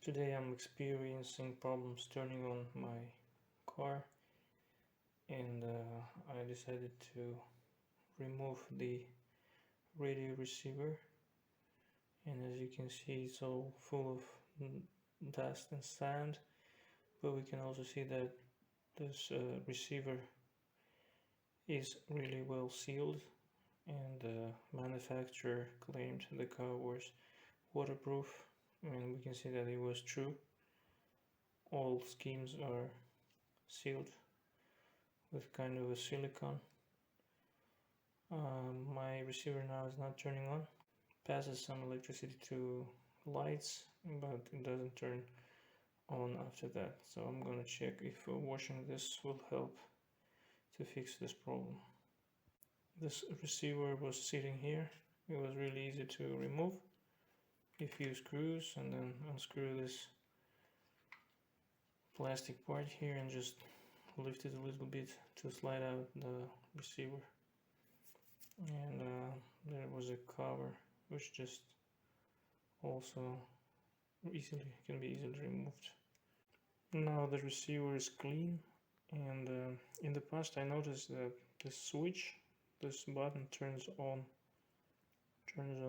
Today I'm experiencing problems turning on my car, and I decided to remove the radio receiver, and as you can see it's all full of dust and sand, but we can also see that this receiver is really well sealed, and the manufacturer claimed the car was waterproof, and we can see that it was true. All schemes are sealed with kind of a silicone. My receiver now is not turning on. Passes some electricity to lights, but it doesn't turn on after that. So I'm gonna check if washing this will help to fix this problem. This receiver was sitting here. It was really easy to remove. A few screws and then unscrew this plastic part here and just lift it a little bit to slide out the receiver. And there was a cover which just also can be easily removed. Now the receiver is clean, and in the past I noticed that this switch, this button turns on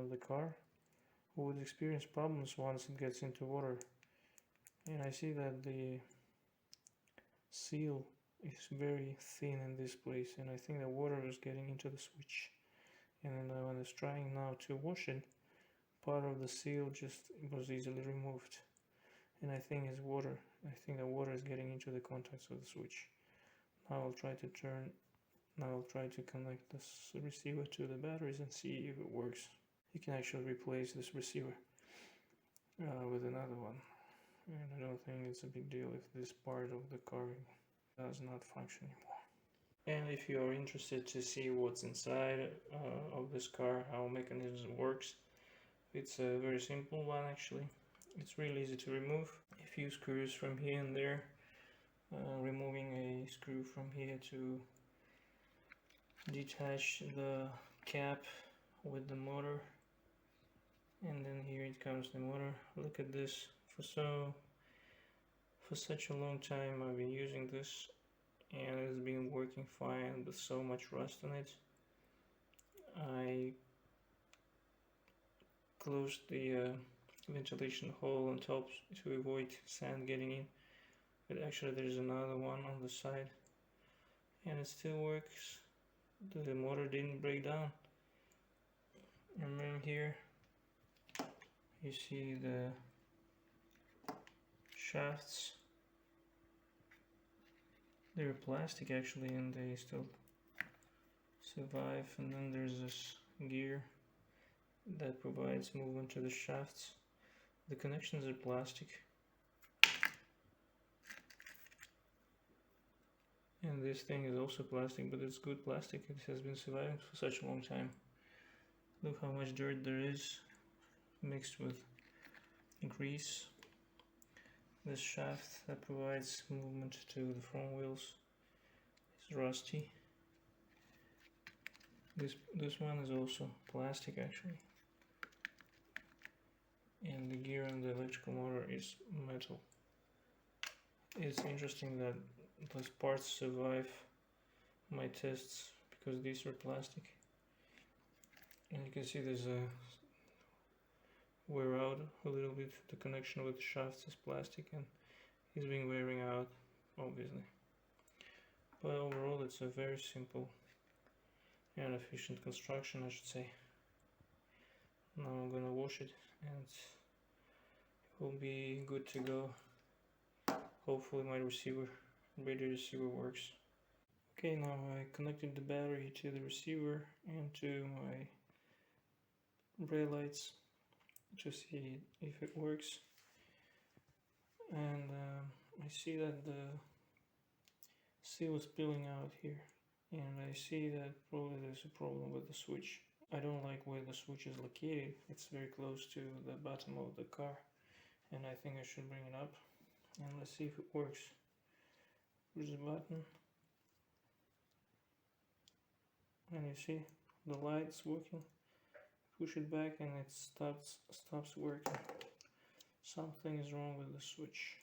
the car, would experience problems once it gets into water. And I see that the seal is very thin in this place, and I think the water is getting into the switch. And then when I was trying now to wash it, part of the seal just was easily removed, and I think it's water. I think the water is getting into the contacts of the switch. Now I'll try to connect this receiver to the batteries and see if it works. You can actually replace this receiver with another one, and I don't think it's a big deal if this part of the car does not function anymore. And if you are interested to see what's inside of this car, how mechanism works, it's a very simple one actually. It's really easy to remove. A few screws from here and there, removing a screw from here to detach the cap with the motor, and then here it comes the motor. Look at this. For such a long time I've been using this, and it's been working fine with so much rust on it. I closed the ventilation hole on top to avoid sand getting in, but actually there's another one on the side and it still works. The motor didn't break down. And then here you see the shafts. They're plastic actually, and they still survive. And then there's this gear that provides movement to the shafts. The connections are plastic, and this thing is also plastic, but it's good plastic. It has been surviving for such a long time. Look how much dirt there is mixed with grease. This shaft that provides movement to the front wheels is rusty. This one is also plastic actually, and the gear on the electrical motor is metal. It's interesting that those parts survive my tests because these are plastic, and you can see there's a wear out a little bit. The connection with the shafts is plastic and it's been wearing out obviously, but overall it's a very simple and efficient construction, I should say. Now I'm gonna wash it and it will be good to go. Hopefully my radio receiver works. Okay, now I connected the battery to the receiver and to my brake lights to see if it works, and I see that the seal is spilling out here, and I see that probably there's a problem with the switch. I don't like where the switch is located. It's very close to the bottom of the car, and I think I should bring it up and let's see if it works. Push the button and you see the light's working. Push it back and it stops working. Something is wrong with the switch.